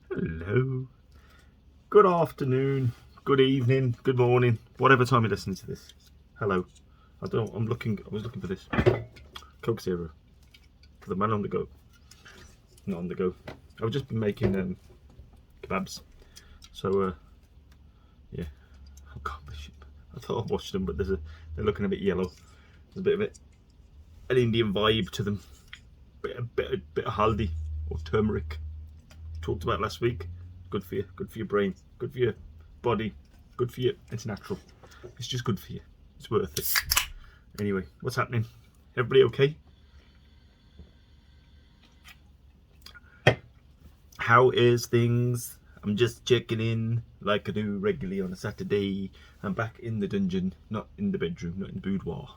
Hello. Good afternoon, good evening, good morning, whatever time you're listening to this. Hello. I was looking for this. Coke Zero. For the man on the go. Not on the go. I've just been making kebabs. So yeah. Oh god, I thought I washed them, but they're looking a bit yellow. There's a bit of an Indian vibe to them. Bit of haldi or turmeric. Talked about last week. Good for you, good for your brain, good for your body, good for you. It's natural. It's just good for you. It's worth it. Anyway, what's happening? Everybody okay? How is things? I'm just checking in like I do regularly on a Saturday. I'm back in the dungeon, not in the bedroom, not in the boudoir.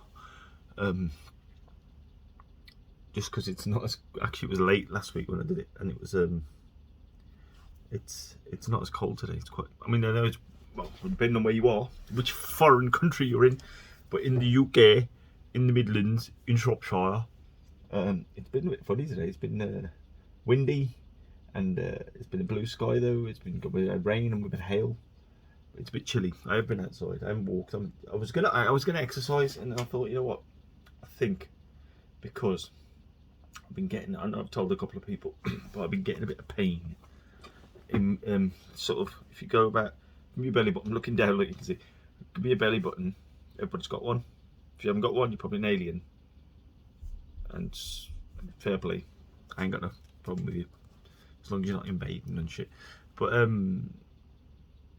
Just because it's not as actually it was late last week when I did it, and it was it's not as cold today. It's quite. I mean, I know it's well depending on where you are, which foreign country you're in, but in the UK, in the Midlands, in Shropshire, it's been a bit funny today. It's been windy, and it's been a blue sky though. It's been good with rain and with hail. It's a bit chilly. I have been outside. I haven't walked. I was gonna exercise, and I thought, you know what? I think because I've been getting. I know I've told a couple of people, but I've been getting a bit of pain. In sort of, if you go about from your belly button, looking down, like you can see, it could be a belly button. Everybody's got one. If you haven't got one, you're probably an alien. And fair play, I ain't got no problem with you as long as you're not invading and shit. But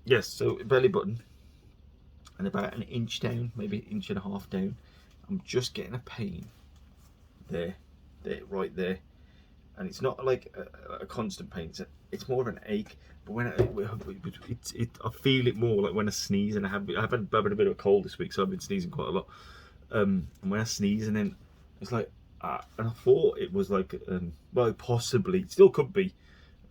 yes, so belly button, and about an inch down, maybe an inch and a half down, I'm just getting a pain there, right there. And it's not like a constant pain. It's more of an ache. But when I feel it more like when I sneeze, and I've had a bit of a cold this week, so I've been sneezing quite a lot. And when I sneeze, and then it's like, and I thought it was like, well, possibly, it still could be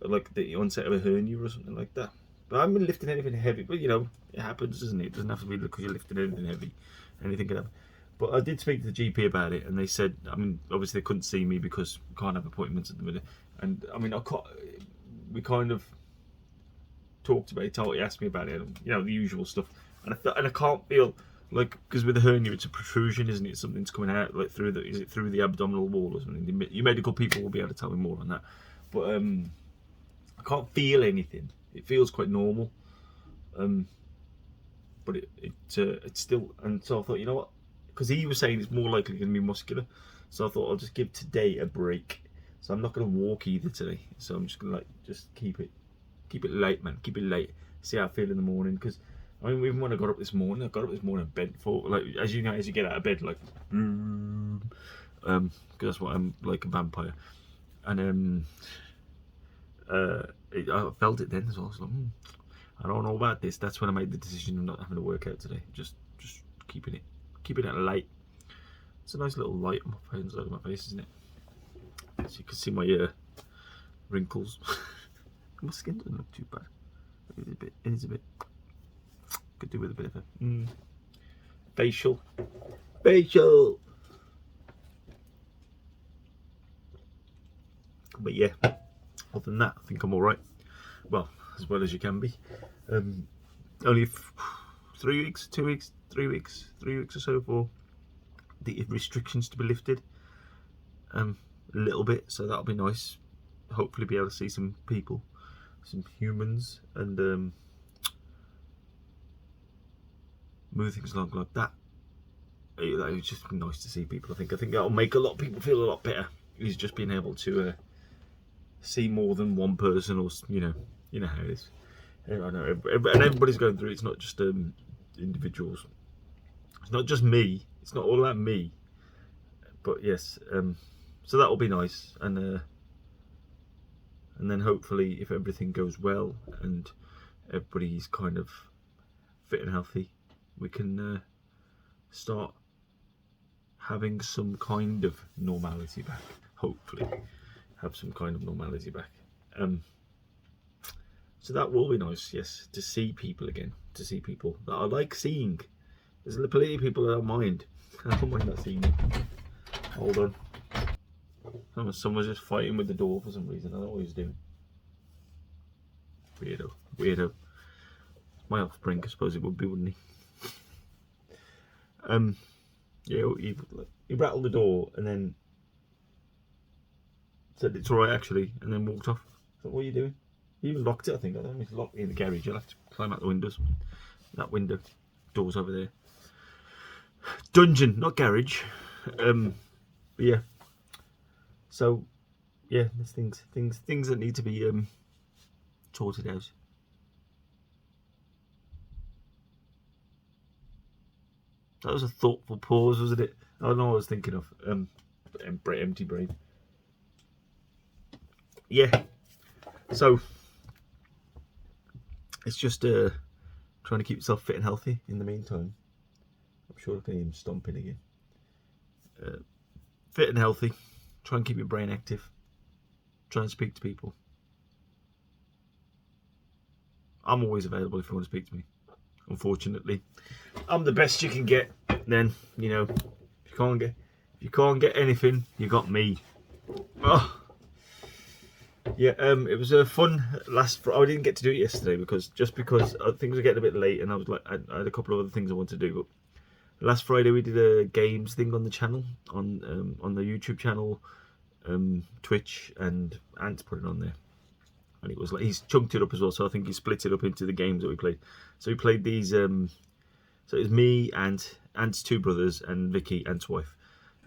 like the onset of a hernia or something like that. But I haven't been lifting anything heavy. But you know, it happens, doesn't it? It doesn't have to be because you're lifting anything heavy. Anything can happen. But I did speak to the GP about it, and they said, I mean, obviously they couldn't see me because we can't have appointments at the minute. And I mean, we kind of talked about it. He asked me about it, you know, the usual stuff. And I can't feel like, because with the hernia, it's a protrusion, isn't it? Something's coming out like is it through the abdominal wall or something? You medical people will be able to tell me more on that. But I can't feel anything. It feels quite normal. But it's still, and so I thought, you know what? Because he was saying it's more likely going to be muscular, so I thought I'll just give today a break. So I'm not going to walk either today. So I'm just going to just keep it late, man. Keep it late. See how I feel in the morning. Because I mean, even when I got up this morning, bent for like, as you know, as you get out of bed, like, because that's what I'm like, a vampire. And I felt it then as well. So I don't know about this. That's when I made the decision of not having to work out today. Just keeping it light. It's a nice little light on my face, isn't it? So you can see my wrinkles. My skin doesn't look too bad. It is a bit. Could do with a bit of a facial. But yeah, other than that, I think I'm all right. Well, as well as you can be. Only 3 weeks, 2 weeks, 3 weeks, 3 weeks or so for the restrictions to be lifted. A little bit, so that'll be nice. Hopefully be able to see some people, some humans, and move things along like that. It's just nice to see people. I think that'll make a lot of people feel a lot better. Is just being able to see more than one person, or you know how it is. I know, and everybody's going through it. It's not just individuals. It's not just me. It's not all about me. But yes, so that'll be nice, and then hopefully, if everything goes well and everybody's kind of fit and healthy, we can start having some kind of normality back. Hopefully, have some kind of normality back. So that will be nice, yes, to see people again, to see people that I like seeing. There's plenty of people that I don't mind. I don't mind not seeing you. Hold on. Someone's just fighting with the door for some reason. I don't know what he's doing. Weirdo. My offspring, I suppose it would be, wouldn't he? Yeah, he rattled the door and then said it's alright actually, and then walked off. So what are you doing? He even locked it, I think. I don't know if he's locked it in the garage. You'll have to climb out the windows. That window. Door's over there. Dungeon, not garage. But yeah. So yeah, there's things that need to be sorted out. That was a thoughtful pause, wasn't it? I don't know what I was thinking of. Empty brain. Yeah. So it's just trying to keep yourself fit and healthy in the meantime. I'm sure I can hear him stomping again. Fit and healthy. Try and keep your brain active. Try and speak to people. I'm always available if you want to speak to me. Unfortunately, I'm the best you can get. Then you know, if you can't get anything, you got me. Oh. Yeah, it was a fun I didn't get to do it yesterday because things were getting a bit late, and I was like, I had a couple of other things I wanted to do. But last Friday we did a games thing on the channel, on the YouTube channel, Twitch, and Ant's put it on there. And it was like, he's chunked it up as well, so I think he split it up into the games that we played. So we played these, so it was me, Ant's two brothers, and Vicky, Ant's wife.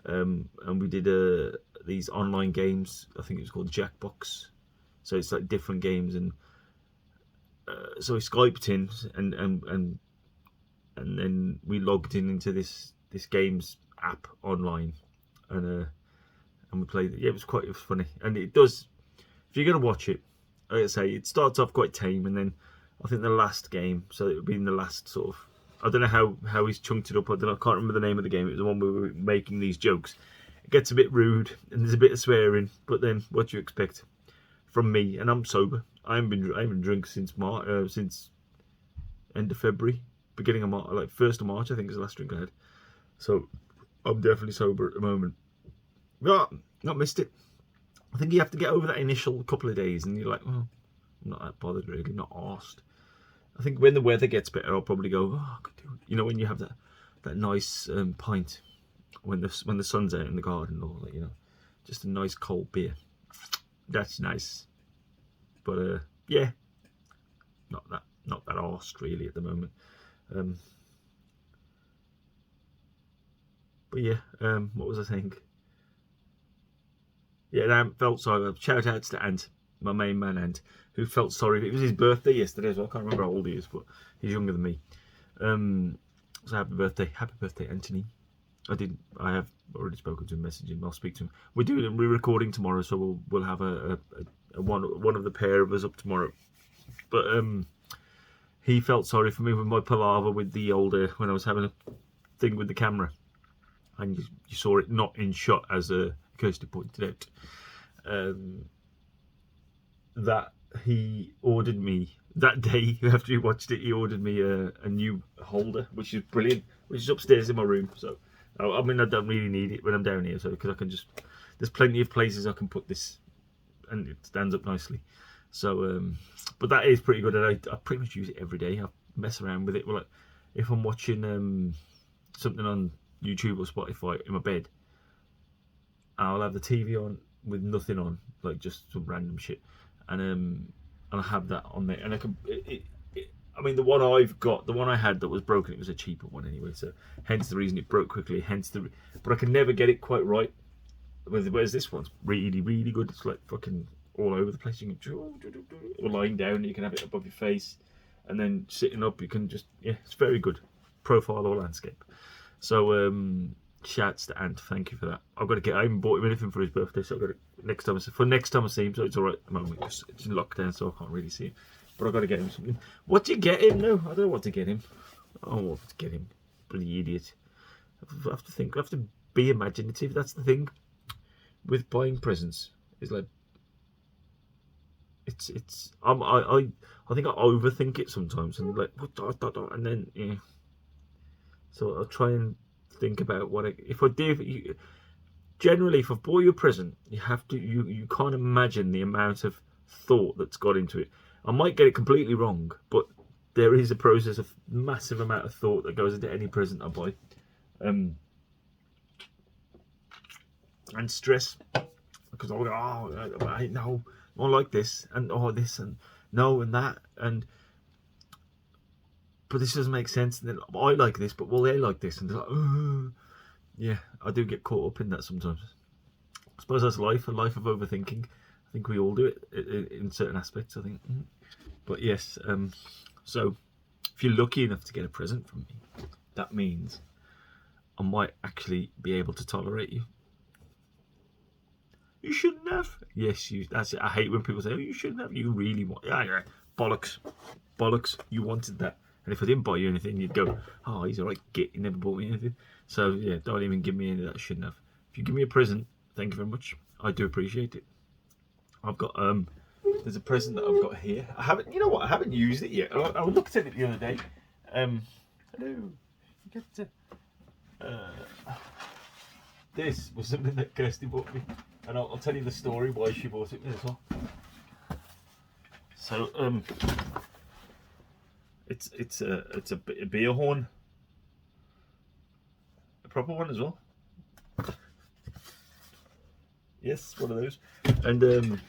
And we did these online games. I think it was called Jackbox. So it's like different games, and so we Skyped in, and then we logged into this games app online, and we played it. Yeah, it was funny, and it does. If you're gonna watch it, like I say, it starts off quite tame, and then I think the last game, so it would be in the last sort of, I don't know how he's chunked it up. I can't remember the name of the game. It was the one where we were making these jokes. It gets a bit rude, and there's a bit of swearing, but then what do you expect from me? And I'm sober. I haven't drunk since since end of February, beginning of March, like 1st of March, I think is the last drink I had. So I'm definitely sober at the moment. But not missed it. I think you have to get over that initial couple of days, and you're like, oh, I'm not that bothered really, not arsed. I think when the weather gets better, I'll probably go, oh, I could do it. You know, when you have that nice pint, when the sun's out in the garden, or like, you know, just a nice cold beer. That's nice. But yeah, not that arsed really at the moment. But yeah, what was I saying? Yeah, Ant felt sorry. Shout outs to Ant, my main man Ant, who felt sorry. It was his birthday yesterday as well. I can't remember how old he is, but he's younger than me. So happy birthday, Anthony. I have already spoken to him, messaging. I'll speak to him. We're recording tomorrow, so we'll have a one of the pair of us up tomorrow. But he felt sorry for me with my palaver with the older, when I was having a thing with the camera, and you saw it not in shot, as Kirsty pointed out. That he ordered me that day after he watched it. He ordered me a new holder, which is brilliant, which is upstairs in my room. So I mean, I don't really need it when I'm down here, so because I can just, there's plenty of places I can put this, and it stands up nicely. So but that is pretty good, and I pretty much use it every day. I mess around with it. Well, like, if I'm watching something on YouTube or Spotify in my bed, I'll have the TV on with nothing on, like just some random shit, and I have that on there, and I can. I mean, the one I had that was broken, it was a cheaper one anyway, so hence the reason it broke quickly. But I can never get it quite right. Whereas this one's really, really good. It's like fucking all over the place. You can, or lying down, you can have it above your face, and then sitting up, you can just, yeah, it's very good. Profile or landscape. So shouts to Ant, thank you for that. I haven't bought him anything for his birthday, so I've got it next time I see him. So it's all right at the moment. It's in lockdown, so I can't really see him. But I've got to get him something. What do you get him? No, I don't know what to get him. I don't know what to get him. Bloody idiot. I have to think. I have to be imaginative. That's the thing with buying presents. It's like I think I overthink it sometimes, and like and then yeah. So I'll try and think about if I do. Generally, if I bought you a present, you have to you can't imagine the amount of thought that's got into it. I might get it completely wrong, but there is a process of massive amount of thought that goes into any present I buy, and stress, because I'll go, oh, I know, I like this, and this, and no, and that, but this doesn't make sense. And then I like this, but they like this, and they're like, oh. Yeah, I do get caught up in that sometimes. I suppose that's life, a life of overthinking. I think we all do it in certain aspects, I think. But yes, so if you're lucky enough to get a present from me, that means I might actually be able to tolerate you. You shouldn't have. Yes, that's it. I hate when people say, oh, you shouldn't have. You really want. Yeah. Bollocks. You wanted that. And if I didn't buy you anything, you'd go, oh, he's all right, git, he never bought me anything. So, yeah, don't even give me any of that I shouldn't have. If you give me a present, thank you very much. I do appreciate it. I've got, there's a present that I've got here. I haven't used it yet. I looked at it the other day. Hello. This was something that Kirsty bought me. And I'll tell you the story why she bought it as well. So, it's a beer horn, a proper one as well. Yes, one of those. And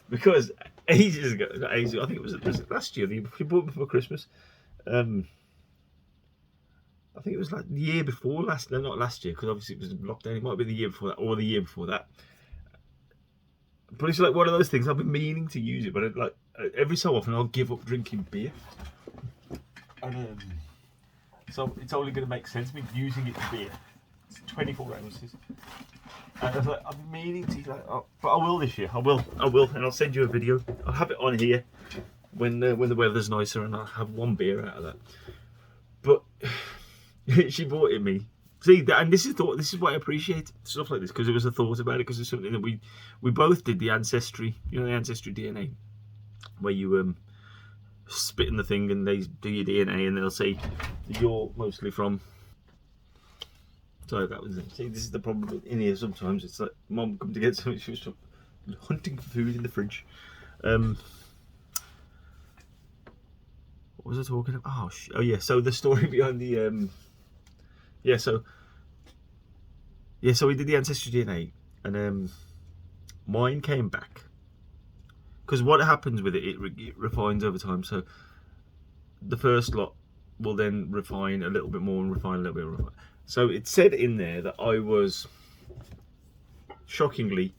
because ages ago, I think it was last year. She bought me for Christmas. I think it was like the year before last. No, not last year, because obviously it was lockdown. It might be the year before that, or the year before that. But it's like one of those things. I've been meaning to use it, but every so often I'll give up drinking beer. And so it's only going to make sense me using it for beer. It's 24 ounces. And I was like, I've been meaning to, but I will this year. I will, and I'll send you a video. I'll have it on here when the weather's nicer, and I'll have one beer out of that. But she bought it me. See, and this is what I appreciate, stuff like this, because it was a thought about it, because it's something that we both did, the ancestry, the ancestry DNA, where you spit in the thing and they do your DNA and they'll say you're mostly from. So that was it. See, this is the problem in here sometimes. It's like Mum come to get something, she was hunting for food in the fridge. What was I talking about? Oh yeah, so the story behind the so we did the ancestry DNA, and mine came back, because what happens with it refines over time. So the first lot will then refine a little bit more and refine a little bit more. So it said in there that I was shockingly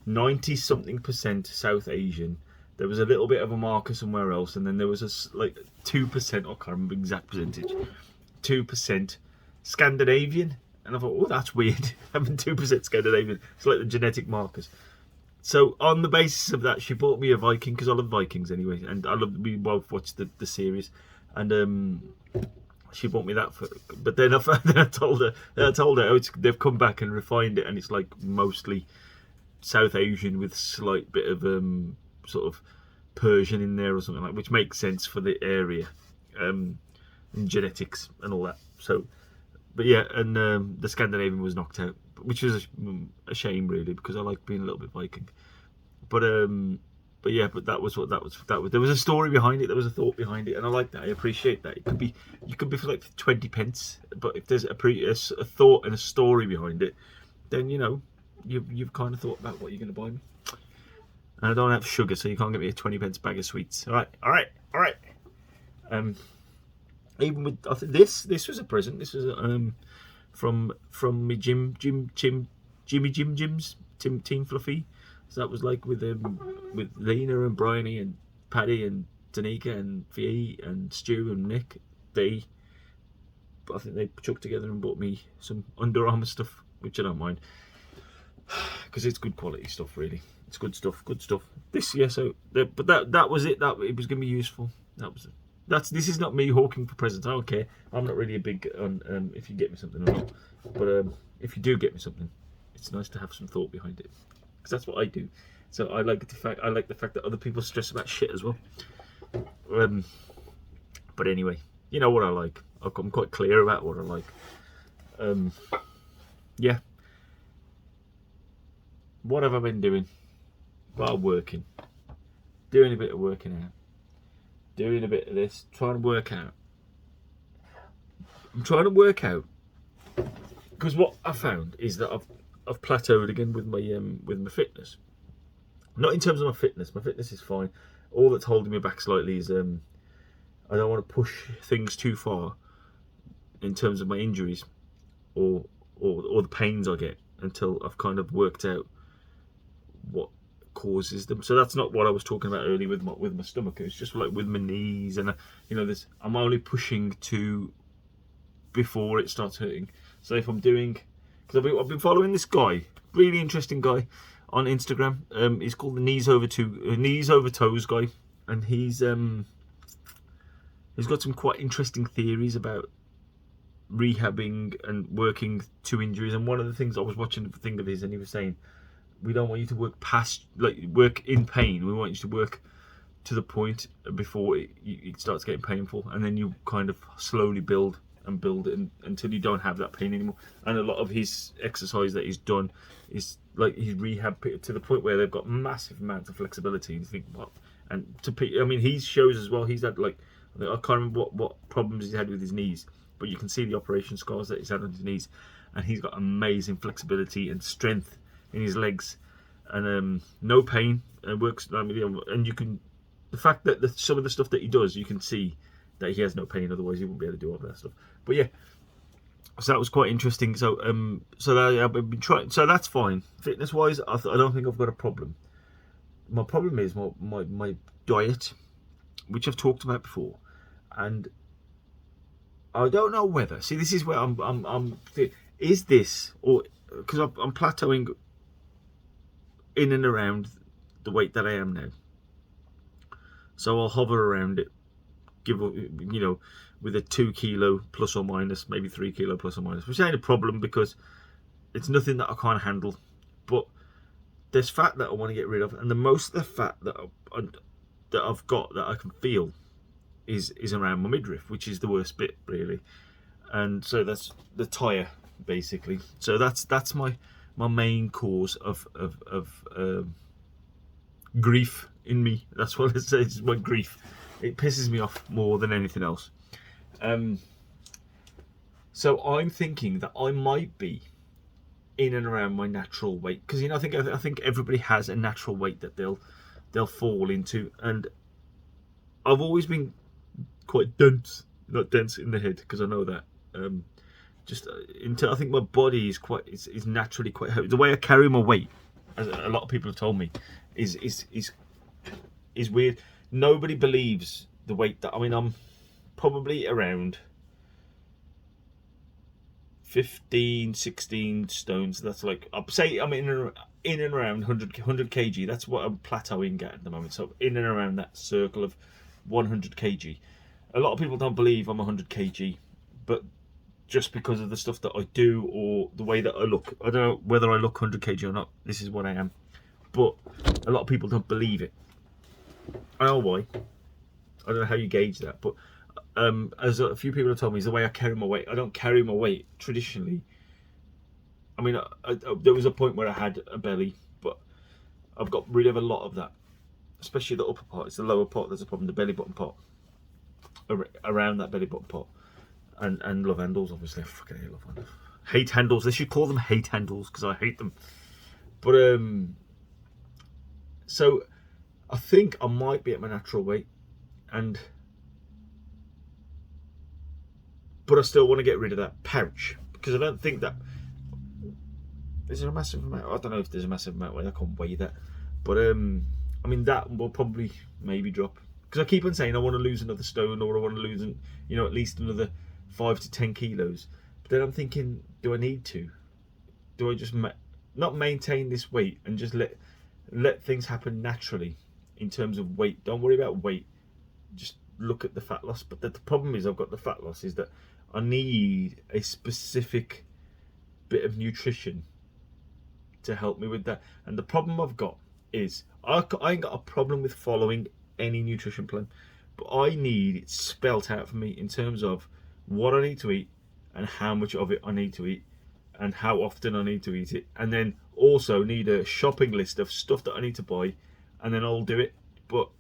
90-something% South Asian. There was a little bit of a marker somewhere else, and then there was 2%, I can't remember the exact percentage, 2% Scandinavian. And I thought, oh, that's weird, having 2% Scandinavian. It's like the genetic markers. So on the basis of that, she bought me a Viking, because I love Vikings anyway, and we both watched the series, and she bought me that but then I told her, they've come back and refined it, and it's like mostly South Asian with slight bit of sort of Persian in there or something like, which makes sense for the area, and genetics and all that. So, but yeah, and the Scandinavian was knocked out, which was a shame really, because I like being a little bit Viking. But that was what that was. There was a story behind it. There was a thought behind it, and I like that. I appreciate that. You could be for like 20 pence, but if there's a thought and a story behind it, then you've kind of thought about what you're going to buy me. And I don't have sugar, so you can't get me a 20 pence bag of sweets. All right. Even with, I think this was a present. This was from me Jimmy Jim's Team Fluffy. So that was like with Lena and Bryony and Paddy and Danica and Fee and Stu and Nick. I think they chucked together and bought me some Under Armour stuff, which I don't mind, because it's good quality stuff. Really, it's good stuff. This but that was it. That it was going to be useful. That was it. This is not me hawking for presents. I don't care. I'm not really a big on if you get me something or not. But if you do get me something, it's nice to have some thought behind it, because that's what I do. So I like the fact that other people stress about shit as well. But anyway, you know what I like. I'm quite clear about what I like. Yeah. What have I been doing? Well, working. Doing a bit of working out. Doing a bit of this. Trying to work out. I'm trying to work out. Because what I found is that I've plateaued again with my fitness. Not in terms of my fitness. My fitness is fine. All that's holding me back slightly is I don't want to push things too far in terms of my injuries or the pains I get until I've kind of worked out what causes them. So that's not what I was talking about earlier with my stomach. It's just like with my knees and this. I'm only pushing to before it starts hurting. So if I'm doing, because I've been following this guy, really interesting guy on Instagram. He's called the knees over toes guy, and he's got some quite interesting theories about rehabbing and working to injuries. And one of the things I was watching the thing of his, and he was saying, we don't want you to work work in pain. We want you to work to the point before it starts getting painful, and then you kind of slowly build it until you don't have that pain anymore. And a lot of his exercise that he's done is like he's rehab to the point where they've got massive amounts of flexibility. And you think, what? And he shows as well. He's had I can't remember what problems he's had with his knees, but you can see the operation scars that he's had on his knees, and he's got amazing flexibility and strength in his legs, and no pain, and works. And you can, the fact that some of the stuff that he does, you can see that he has no pain. Otherwise, he wouldn't be able to do all that stuff. But yeah, so that was quite interesting. So I've been trying. So that's fine. Fitness wise, I don't think I've got a problem. My problem is my diet, which I've talked about before, and I don't know whether. See, this is where I'm. Is this, or because I'm plateauing in and around the weight that I am now, so I'll hover around it, with a 2 kilo plus or minus, maybe 3 kilo plus or minus, which ain't a problem because it's nothing that I can't handle. But there's fat that I want to get rid of, and the most of the fat that I've got that I can feel is around my midriff, which is the worst bit really. And so that's the tire basically. So that's my main cause of grief in me. That's what it says. It's my grief. It pisses me off more than anything else. So I'm thinking that I might be in and around my natural weight, because I think everybody has a natural weight that they'll fall into, and I've always been quite not dense in the head, because I know that. I think my body is naturally quite heavy. The way I carry my weight, as a lot of people have told me, is weird. Nobody believes the weight that I'm probably around 15, 16 stones. That's like, I'll say I'm in and around 100 kg. That's what I'm plateauing at the moment. So in and around that circle of 100 kg. A lot of people don't believe I'm 100 kg, but just because of the stuff that I do or the way that I look, I don't know whether I look 100 kg or not. This is what I am, but a lot of people don't believe it. I don't know why. I don't know how you gauge that, but as a few people have told me, is the way I carry my weight. I don't carry my weight traditionally. I mean, there was a point where I had a belly, but I've got rid of a lot of that, especially the upper part. It's the lower part that's a problem, the belly button part, around that belly button part, and love handles, obviously. I fucking hate love handles. Hate handles. They should call them hate handles, because I hate them. But so I think I might be at my natural weight, but I still want to get rid of that pouch, because I don't think that is there a massive amount. I don't know if there's a massive amount. I can't weigh that, but I mean that will probably maybe drop, because I keep on saying I want to lose another stone, or I want to lose at least another 5 to 10 kilos. But then I'm thinking, do I need to? Do I just not maintain this weight and just let things happen naturally in terms of weight? Don't worry about weight. Just look at the fat loss. But the problem is, I've got the fat loss, is that I need a specific bit of nutrition to help me with that. And the problem I've got is I ain't got a problem with following any nutrition plan, but I need it spelt out for me in terms of what I need to eat and how much of it I need to eat and how often I need to eat it, and then also need a shopping list of stuff that I need to buy, and then I'll do it.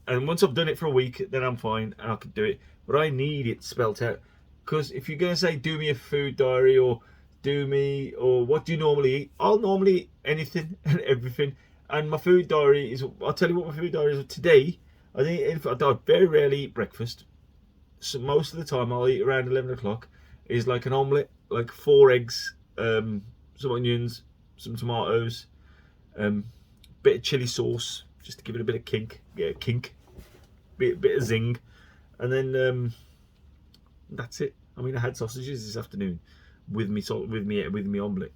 And once I've done it for a week, then I'm fine and I can do it. But I need it spelt out, because if you're gonna say do me a food diary or what do you normally eat, I'll normally eat anything and everything. And my food diary is, I'll tell you what my food diary is today. I very rarely eat breakfast, so most of the time I'll eat around 11 o'clock. Is like an omelette, like 4 eggs, some onions, some tomatoes, bit of chili sauce just to give it a bit of kink, bit of zing, and then that's it. I mean, I had sausages this afternoon with me omelette,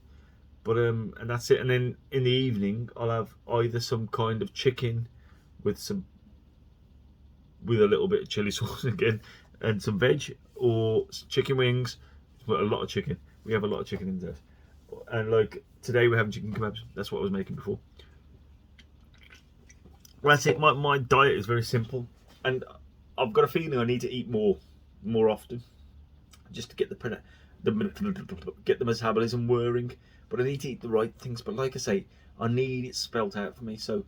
but and that's it. And then in the evening I'll have either some kind of chicken with a little bit of chili sauce again, and some veg, or chicken wings. But a lot of chicken. We have a lot of chicken in there. And like today we're having chicken kebabs. That's what I was making before. Well, that's it. My diet is very simple, and I've got a feeling I need to eat more often, just to get the metabolism whirring. But I need to eat the right things. But like I say, I need it spelt out for me. So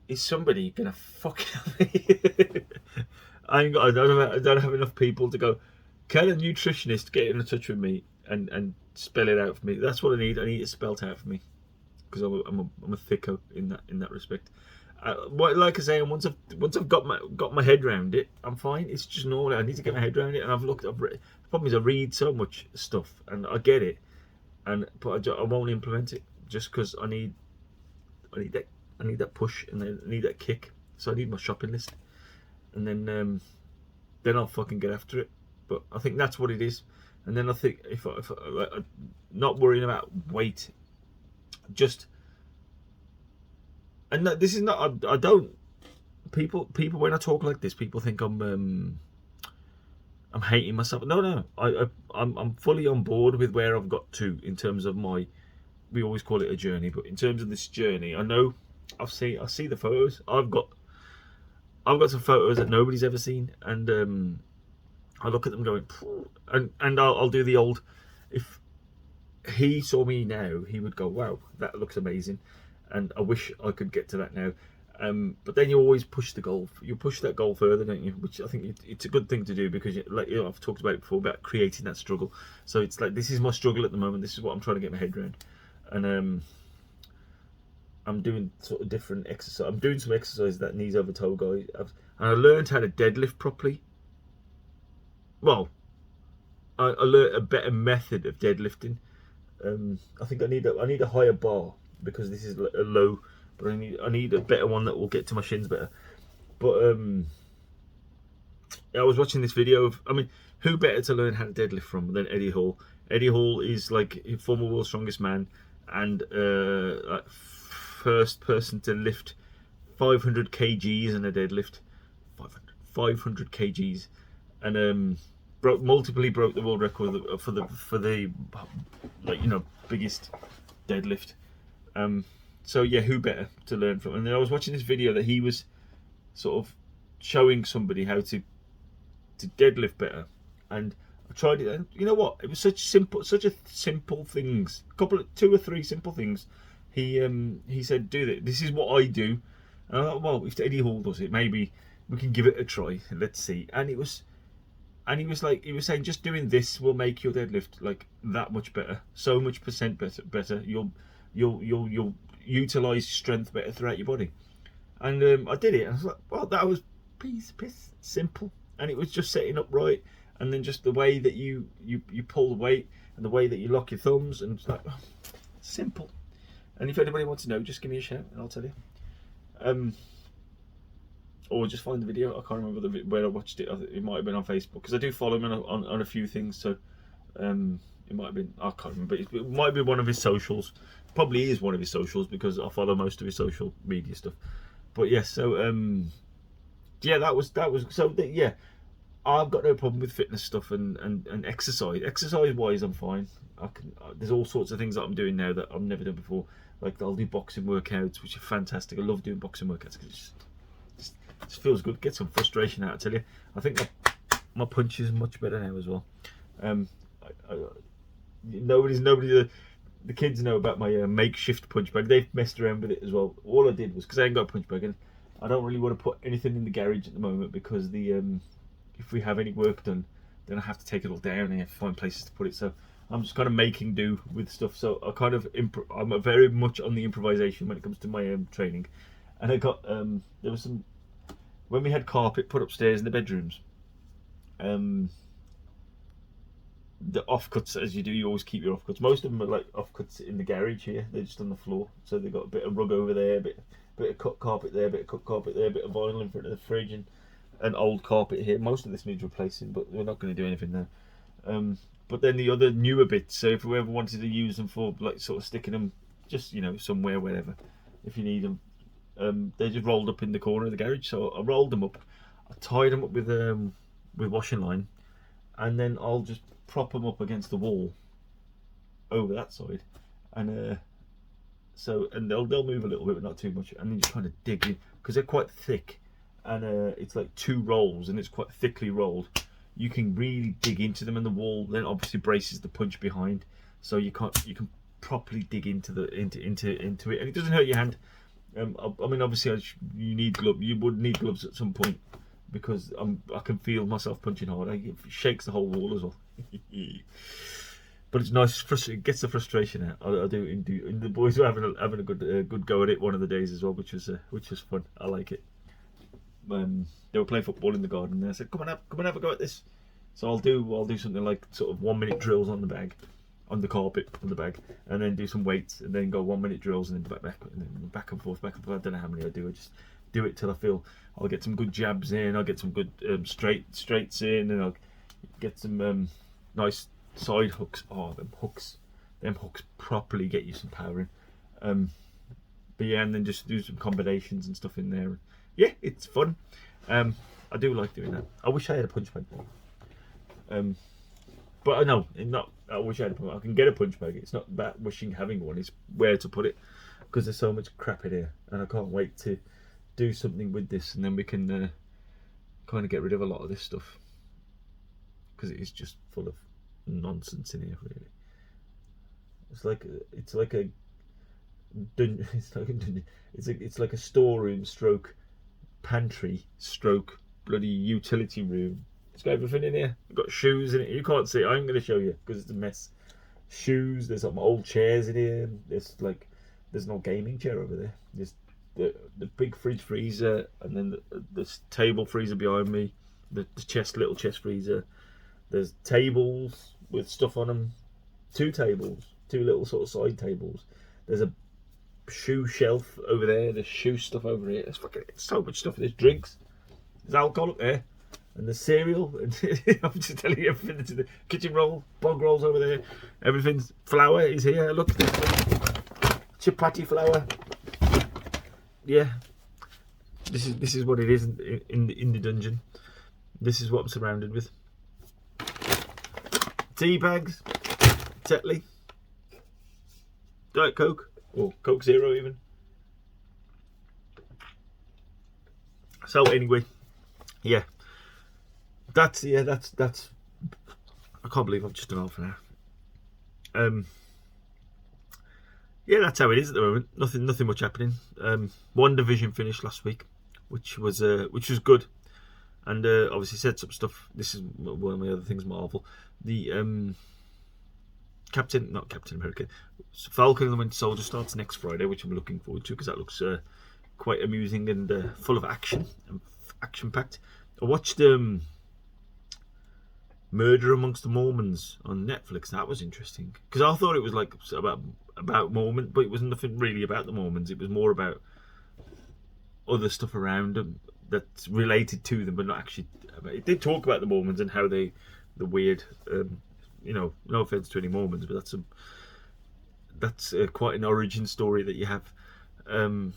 is somebody gonna fucking me? I don't have enough people to go, can a nutritionist get in touch with me and spell it out for me? That's what I need. I need it spelt out for me, because I'm a thicko in that respect. Like I say, once I've got my head around it, I'm fine. It's just normal. I need to get my head around it, and the problem is I read so much stuff and I get it, but I won't implement it just because I need that push, and then I need that kick. So I need my shopping list, and then I'll fucking get after it. But I think that's what it is. And then I think if I'm not worrying about weight, just, and this is not, I don't, people when I talk like this, people think I'm hating myself. No, I'm fully on board with where I've got to in terms of we always call it a journey, but in terms of this journey, I know I see the photos. I've got some photos that nobody's ever seen, and I look at them going, and I'll do the old, if he saw me now, he would go, wow, that looks amazing, and I wish I could get to that now. But then you always push the goal. You push that goal further, don't you? Which I think it's a good thing to do, because I've talked about it before about creating that struggle. So it's like, this is my struggle at the moment. This is what I'm trying to get my head around, and I'm doing sort of different exercise. I'm doing some exercise that knees over toe guy, and I learned how to deadlift properly. Well, I learned a better method of deadlifting. I think I need a higher bar, because this is a low, but I need a better one that will get to my shins better. But I was watching this video of, I mean, who better to learn how to deadlift from than Eddie Hall? Eddie Hall is like a former world's strongest man, and like first person to lift 500 kgs in a deadlift. 500 kgs, and multiply broke the world record for the like, you know, biggest deadlift. So yeah, who better to learn from? And then I was watching this video that he was sort of showing somebody how to deadlift better, and I tried it, and you know what, it was such a simple things, two or three simple things. He said, do this. This is what I do. And I thought, well, if Eddie Hall does it, maybe we can give it a try. Let's see. And he was saying, just doing this will make your deadlift like that much better, so much percent better. You'll utilize strength better throughout your body. And I did it, and I was like, well, that was piss simple. And it was just setting up right, and then just the way that you pull the weight, and the way that you lock your thumbs, and it's like, oh, simple. And if anybody wants to know, just give me a shout and I'll tell you. Or just find the video. I can't remember where I watched it. It might have been on Facebook, because I do follow him on a few things. So it might have been, I can't remember. It might be one of his socials. Probably is one of his socials, because I follow most of his social media stuff. But yeah, so yeah, that was so yeah. I've got no problem with fitness stuff and exercise. Exercise wise, I'm fine. There's all sorts of things that I'm doing now that I've never done before. Like, I'll do boxing workouts, which are fantastic. I love doing boxing workouts, because it just feels good. Get some frustration out, I tell you. I think my punch is much better now as well. nobody. The kids know about my makeshift punch bag. They've messed around with it as well. All I did was, because I ain't got a punch bag, and I don't really want to put anything in the garage at the moment, because if we have any work done, then I have to take it all down and I have to find places to put it. So I'm just kind of making do with stuff. So I kind of I'm very much on the improvisation when it comes to my training. And I got there was some, when we had carpet put upstairs in the bedrooms, the offcuts, as you do, you always keep your offcuts. Most of them are like offcuts in the garage here. They're just on the floor, so they've got a bit of rug over there, a bit of cut carpet there, a bit of cut carpet there, a bit of vinyl in front of the fridge, and an old carpet here. Most of this needs replacing, but we're not going to do anything now. But then the other newer bits, so if we ever wanted to use them for like sort of sticking them just, somewhere, wherever, if you need them, they're just rolled up in the corner of the garage. So I rolled them up, I tied them up with washing line, and then I'll just prop them up against the wall over that side, and they'll move a little bit, but not too much. And then just kind of dig in, because they're quite thick, and it's like 2 rolls, and it's quite thickly rolled. You can really dig into them, and the wall then obviously braces the punch behind, so you can properly dig into it, and it doesn't hurt your hand. I mean, obviously, you need gloves. You would need gloves at some point, because I can feel myself punching hard. It shakes the whole wall as well. But it's nice. It gets the frustration out. I do. And the boys were having a good go at it one of the days as well, which was fun. I like it. They were playing football in the garden, and I said, "Come on, have a go at this." So I'll do something like sort of 1-minute drills on the bag, on the carpet on the bag, and then do some weights, and then go 1-minute drills, and then back and forth. I don't know how many I do. I just do it till I feel I'll get some good jabs in. I'll get some good straights in, and I'll get some nice side hooks. Oh, them hooks properly get you some power in. But yeah, and then just do some combinations and stuff in there. Yeah, it's fun. I do like doing that. I wish I had a punch bag. But I know, I wish I had a punch bag. I can get a punch bag. It's not about having one. It's where to put it, because there's so much crap in here, and I can't wait to do something with this, and then we can kind of get rid of a lot of this stuff, because it is just full of nonsense in here, really. It's like a storeroom stroke pantry stroke bloody utility room. It's got everything in here. I've got shoes in it. You can't see it. I'm going to show you because it's a mess. Shoes. There's some old chairs in here. There's no gaming chair over there. There's the big fridge freezer, and then the table freezer behind me. The little chest freezer. There's tables with stuff on them. 2 tables. 2 little sort of side tables. There's a shoe shelf over there. There's shoe stuff over here. There's so much stuff. There's drinks. There's alcohol up there. And the cereal. I'm just telling you everything. To the kitchen roll, bog rolls over there. Everything's flour is here. Look, chapati flour. Yeah. This is what it is in the dungeon. This is what I'm surrounded with. Tea bags, Tetley, Diet Coke, or Coke Zero even. So anyway, yeah, that's. I can't believe I've just done half an hour. Yeah, that's how it is at the moment. Nothing much happening. One division finished last week, which was good, and obviously sets up stuff. This is one of my other things, Marvel. The not Captain America, Falcon and the Winter Soldier starts next Friday, which I'm looking forward to because that looks quite amusing and full of action packed. I watched Murder Amongst the Mormons on Netflix. That was interesting because I thought it was like about Mormon, but it was nothing really about the Mormons. It was more about other stuff around them that's related to them, but not actually. It did talk about the Mormons and how the weird, no offense to any Mormons, but that's quite an origin story that you have. So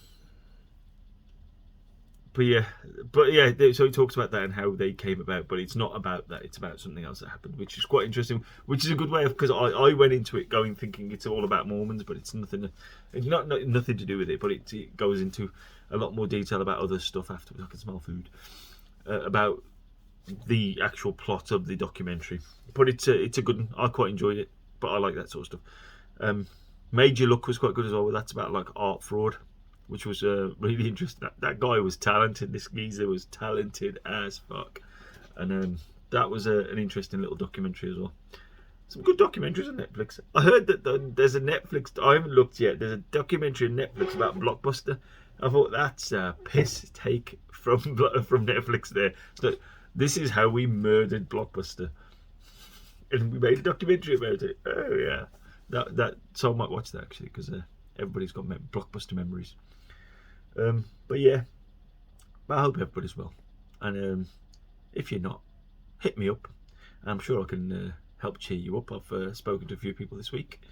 it talks about that and how they came about, but it's not about that. It's about something else that happened, which is quite interesting. Which is a good way of, because I went into it thinking it's all about Mormons, but it's nothing. It's not nothing to do with it, but it goes into a lot more detail about other stuff afterwards. I can smell food about the actual plot of the documentary. But it's a good one. I quite enjoyed it, but I like that sort of stuff. Made You Look was quite good as well. That's about like art fraud, which was really interesting. That guy was talented. This geezer was talented as fuck, and that was an interesting little documentary as well. Some good documentaries on Netflix. I heard that there's a Netflix. I haven't looked yet. There's a documentary on Netflix about Blockbuster. I thought that's a piss take from Netflix. There, so this is how we murdered Blockbuster, and we made a documentary about it. Oh yeah, that. So I might watch that actually because everybody's got Blockbuster memories. But yeah, I hope everybody's well, and if you're not, hit me up. I'm sure I can help cheer you up. I've spoken to a few people this week,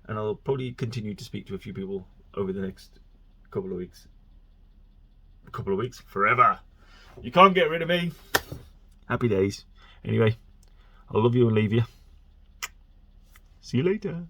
and I'll probably continue to speak to a few people over the next couple of weeks. Forever. You can't get rid of me. Happy days. Anyway, I love you and leave you. See you later.